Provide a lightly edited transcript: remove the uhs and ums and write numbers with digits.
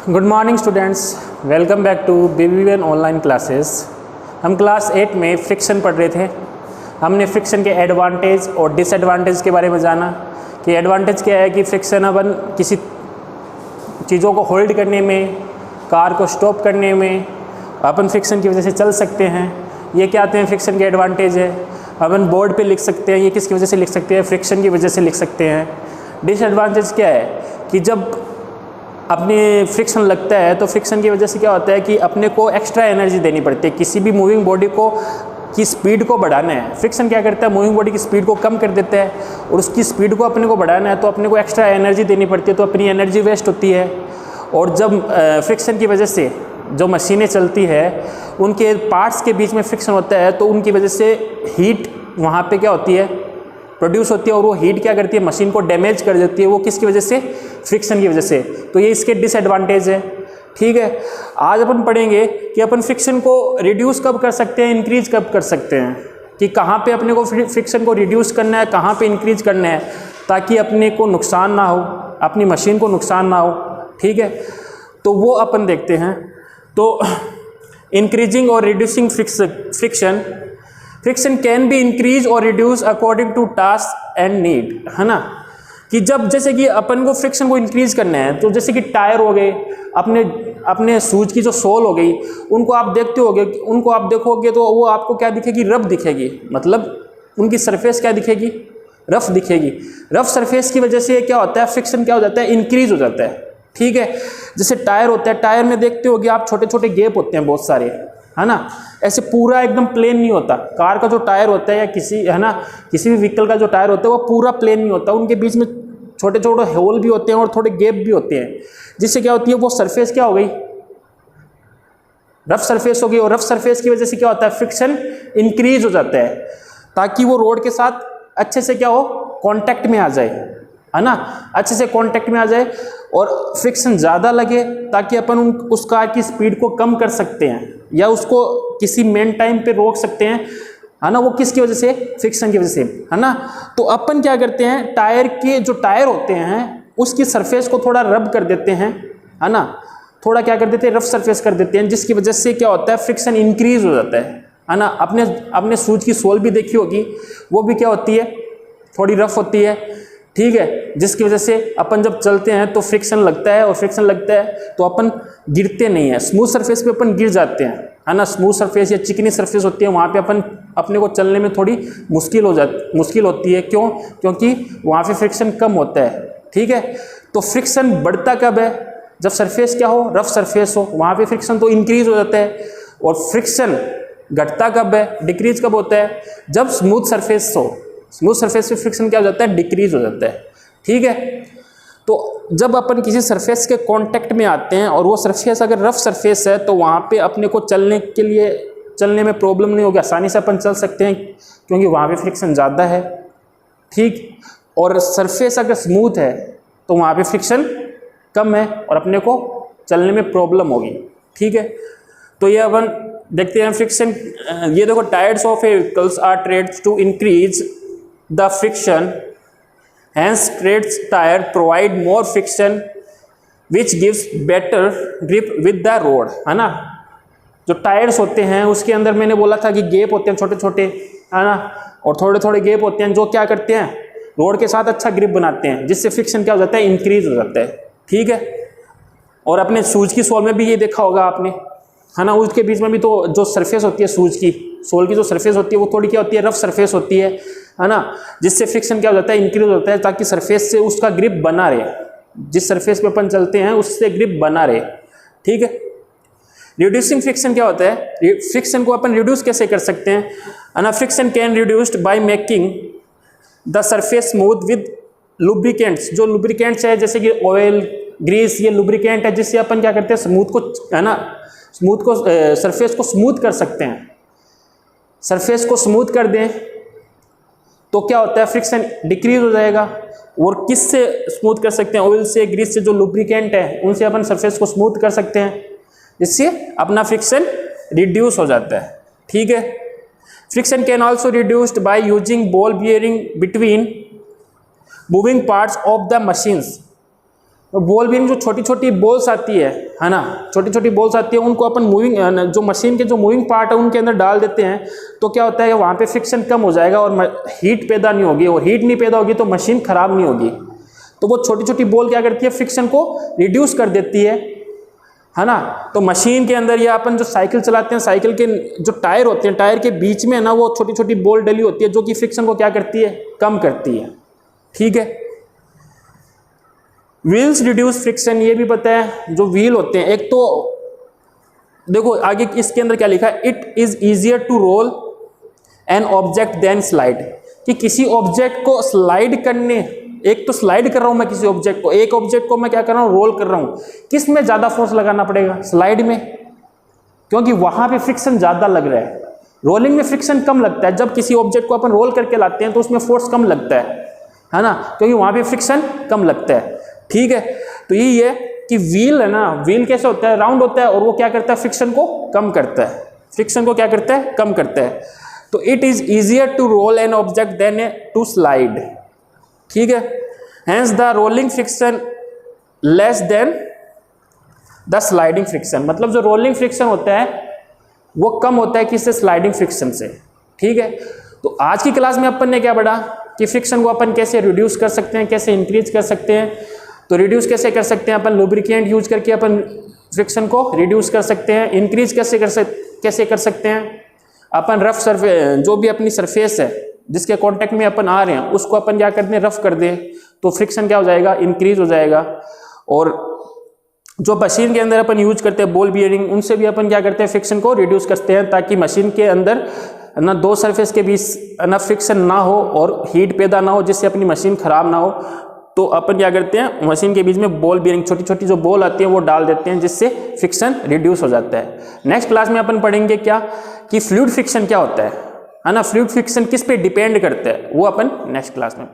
Good morning students, welcome back to BB1 online classes. हम class 8 में friction पढ़ रहे थे। हमने फ्रिक्शन के एडवांटेज और डिसएडवांटेज के बारे में जाना कि एडवांटेज क्या है कि फ्रिक्शन अपन किसी चीज़ों को होल्ड करने में, कार को स्टॉप करने में अपन फ्रिक्शन की वजह से चल सकते हैं। ये क्या आते हैं फ्रिक्शन के एडवांटेज है। अपन बोर्ड पे लिख सकते हैं, ये किसकी वजह से लिख सकते हैं, फ्रिक्शन की वजह से लिख सकते हैं। डिसएडवांटेज क्या है कि जब अपने फ्रिक्शन लगता है तो फ्रिक्शन की वजह से क्या होता है कि अपने को एक्स्ट्रा एनर्जी देनी पड़ती है। किसी भी मूविंग बॉडी को की स्पीड को बढ़ाना है, फ्रिक्शन क्या करता है, मूविंग बॉडी की स्पीड को कम कर देता है और उसकी स्पीड को अपने को बढ़ाना है तो अपने को एक्स्ट्रा एनर्जी देनी पड़ती है, तो अपनी एनर्जी वेस्ट होती है। और जब फ्रिक्शन की वजह से जो मशीनें चलती है उनके पार्ट्स के बीच में फ्रिक्शन होता है तो उनकी वजह से हीट वहाँ पे क्या होती है, प्रोड्यूस होती है और वो हीट क्या करती है, मशीन को डैमेज कर देती है। वो किसकी वजह से, फ्रिक्शन की वजह से। तो ये इसके डिसएडवांटेज है। ठीक है, आज अपन पढ़ेंगे कि अपन फ्रिक्शन को रिड्यूस कब कर सकते हैं, इंक्रीज कब कर सकते हैं, कि कहाँ पे अपने को फ्रिक्शन को रिड्यूस करना है, कहाँ पे इंक्रीज करना है, ताकि अपने को नुकसान ना हो, अपनी मशीन को नुकसान ना हो। ठीक है, तो वो अपन देखते हैं। तो इंक्रीजिंग और reducing friction can be increase और reduce according to task and need, है ना। कि जब जैसे कि अपन को फ्रिक्शन को इंक्रीज करना है तो जैसे कि टायर हो गए, अपने शूज की जो सोल हो गई, उनको आप देखते होगे, उनको आप देखोगे तो वो आपको क्या दिखेगी, रफ दिखेगी। मतलब उनकी सरफेस क्या दिखेगी, रफ दिखेगी। रफ सरफेस की वजह से क्या होता है, फ्रिक्शन क्या हो जाता है, इंक्रीज हो जाता है। ठीक है, जैसे टायर होता है, टायर में देखते होगे आप छोटे छोटे गैप होते हैं बहुत सारे, है ना। ऐसे पूरा एकदम प्लेन नहीं होता। कार का जो टायर होता है या किसी, है ना, किसी भी व्हीकल का जो टायर होता है वो पूरा प्लेन नहीं होता, उनके बीच में छोटे छोटे होल भी होते हैं और थोड़े गैप भी होते हैं, जिससे क्या होती है, वो सरफेस क्या हो गई, रफ सरफेस हो गई। और रफ सरफेस की वजह से क्या होता है, फ्रिक्शन इंक्रीज हो जाता है, ताकि वो रोड के साथ अच्छे से क्या हो, कांटेक्ट में आ जाए, है ना, अच्छे से कांटेक्ट में आ जाए और फ्रिक्शन ज़्यादा लगे, ताकि अपन उस कार की स्पीड को कम कर सकते हैं या उसको किसी मेन टाइम पे रोक सकते हैं, है ना। वो किसकी वजह से, फ्रिक्शन की वजह से, है ना। तो अपन क्या करते हैं, टायर के जो टायर होते हैं उसकी सरफेस को थोड़ा रब कर देते हैं, है ना, थोड़ा क्या कर देते हैं, रफ सरफेस कर देते हैं, जिसकी वजह से क्या होता है, फ्रिक्शन इंक्रीज हो जाता है ना। अपने शूज की सोल भी देखी होगी, वो भी क्या होती है, थोड़ी रफ होती है। ठीक है, जिसकी वजह से अपन जब चलते हैं तो फ्रिक्शन लगता है, और फ्रिक्शन लगता है तो अपन गिरते नहीं है। स्मूथ सरफेस पे अपन गिर जाते हैं, है ना। स्मूथ सरफेस या चिकनी सरफेस होती है, वहाँ पे अपने को चलने में थोड़ी मुश्किल होती है। क्यों? क्योंकि वहाँ पे फ्रिक्शन कम होता है। ठीक है, तो फ्रिक्शन बढ़ता कब है, जब सरफेस क्या हो, रफ सरफेस हो, वहाँ पे फ्रिक्शन तो इंक्रीज हो जाता है। और फ्रिक्शन घटता कब है, डिक्रीज कब होता है, जब स्मूथ सरफेस हो। स्मूथ सरफेस पे फ्रिक्शन क्या हो जाता है, डिक्रीज हो जाता है। ठीक है, तो जब अपन किसी सरफेस के कांटेक्ट में आते हैं और वो सरफेस अगर रफ सरफेस है तो वहाँ पे अपने को चलने में प्रॉब्लम नहीं होगी, आसानी से अपन चल सकते हैं, क्योंकि वहाँ पे फ्रिक्शन ज़्यादा है। ठीक, और सरफेस अगर स्मूथ है तो वहाँ पे फ्रिक्शन कम है और अपने को चलने में प्रॉब्लम होगी। ठीक है, तो ये अपन देखते हैं फ्रिक्शन। ये देखो, tyres of vehicles are treads to increase the friction, hence treads tire provide more friction which gives better grip with the road, है ना। जो टायर्स होते हैं उसके अंदर मैंने बोला था कि गैप होते हैं छोटे छोटे, है ना, और थोड़े थोड़े गैप होते हैं जो क्या करते हैं, रोड के साथ अच्छा ग्रिप बनाते हैं, जिससे फ्रिक्शन क्या हो जाता है, इंक्रीज हो जाता है। ठीक है, और अपने शूज की सोल में भी ये देखा होगा आपने, है ना, उसके बीच में भी तो जो सरफेस होती है, शूज की सोल की जो सरफेस होती है वो थोड़ी क्या होती है, रफ सरफेस होती है ना, जिससे फ्रिक्शन क्या हो जाता है, इंक्रीज होता है, ताकि सरफेस से उसका ग्रिप बना रहे, जिस सरफेस पे अपन चलते हैं उससे ग्रिप बना रहे। ठीक है, रिड्यूसिंग फ्रिक्शन क्या होता है, फ्रिक्शन को अपन रिड्यूस कैसे कर सकते हैं, है ना। Friction can reduced by making the surface smooth with lubricants. जो लुब्रिकेंट्स है जैसे कि ऑयल, ग्रीस, ये लुब्रिकेंट है जिससे अपन क्या करते हैं, स्मूथ को, है ना, सरफेस को स्मूथ कर सकते हैं। सरफेस को स्मूथ कर दें तो क्या होता है, फ्रिक्शन डिक्रीज हो जाएगा। और किससे स्मूथ कर सकते हैं, ऑयल से, ग्रीस से, जो लुब्रिकेंट है उनसे अपन सरफेस को स्मूथ कर सकते हैं, इससे अपना फ्रिक्शन रिड्यूस हो जाता है। ठीक है, friction can also reduced by using ball bearing between moving parts of the machines. Ball bearing जो छोटी छोटी बॉल्स आती है ना, छोटी छोटी बॉल्स आती है, उनको अपन मूविंग जो मशीन के जो मूविंग पार्ट है उनके अंदर डाल देते हैं, तो क्या होता है वहाँ पे फ्रिक्शन कम हो जाएगा और हीट पैदा नहीं होगी, और हीट नहीं पैदा होगी तो मशीन खराब नहीं होगी। तो वो छोटी छोटी बॉल क्या करती है, फ्रिक्शन को रिड्यूस कर देती है ना। तो मशीन के अंदर या अपन जो साइकिल चलाते हैं, साइकिल के जो टायर होते हैं, टायर के बीच में ना वो छोटी छोटी बॉल डली होती है जो कि फ्रिक्शन को क्या करती है, कम करती है। ठीक है। व्हील्स रिड्यूस फ्रिक्शन, ये भी पता है जो व्हील होते हैं, एक तो देखो आगे इसके अंदर क्या लिखा है, it is easier to roll an object than slide, कि किसी ऑब्जेक्ट को स्लाइड करने, एक तो स्लाइड कर रहा हूं मैं किसी ऑब्जेक्ट को, एक ऑब्जेक्ट को मैं क्या कर रहा हूं, रोल कर रहा हूं, किस में ज्यादा फोर्स लगाना पड़ेगा, स्लाइड में, क्योंकि वहां पे फ्रिक्शन ज्यादा लग रहा है। रोलिंग में फ्रिक्शन कम लगता है, जब किसी ऑब्जेक्ट को अपन रोल करके लाते हैं तो उसमें फोर्स कम लगता है ना, क्योंकि वहां पे फ्रिक्शन कम लगता है। ठीक है। तो यही है कि व्हील है ना, व्हील कैसे होता है, राउंड होता है, और वो क्या करता है, फ्रिक्शन को कम करता है, फ्रिक्शन को क्या करता है, कम करता है। तो it is easier to roll an object than to slide. ठीक है। Hence the rolling friction less than the sliding friction, मतलब जो रोलिंग फ्रिक्शन होता है वो कम होता है किससे, स्लाइडिंग फ्रिक्शन से। ठीक है। तो आज की क्लास में अपन ने क्या पढ़ा कि फ्रिक्शन को अपन कैसे रिड्यूस कर सकते हैं, कैसे इंक्रीज कर सकते हैं। तो रिड्यूस कैसे कर सकते हैं, अपन लुब्रिकेंट यूज करके अपन फ्रिक्शन को रिड्यूस कर सकते हैं। इंक्रीज कैसे कर सकते हैं, अपन रफ सरफेस, जो भी अपनी सरफेस है जिसके कांटेक्ट में अपन आ रहे हैं उसको अपन क्या कर दें, रफ कर दें, तो फ्रिक्शन क्या हो जाएगा, इंक्रीज हो जाएगा। और जो मशीन के अंदर अपन यूज करते हैं बॉल बियरिंग, उनसे भी अपन क्या करते हैं, फ्रिक्शन को रिड्यूस करते हैं, ताकि मशीन के अंदर ना दो सरफेस के बीच ना फ्रिक्शन ना हो और हीट पैदा ना हो, जिससे अपनी मशीन खराब ना हो। तो अपन क्या करते हैं, मशीन के बीच में बॉल बियरिंग, छोटी छोटी जो बॉल आती है वो डाल देते हैं, जिससे फ्रिक्शन रिड्यूस हो जाता है। नेक्स्ट क्लास में अपन पढ़ेंगे क्या, कि फ्लूइड फ्रिक्शन क्या होता है ना, फ्लूइड फ्रिक्शन किस पे डिपेंड करता है, वो अपन नेक्स्ट क्लास में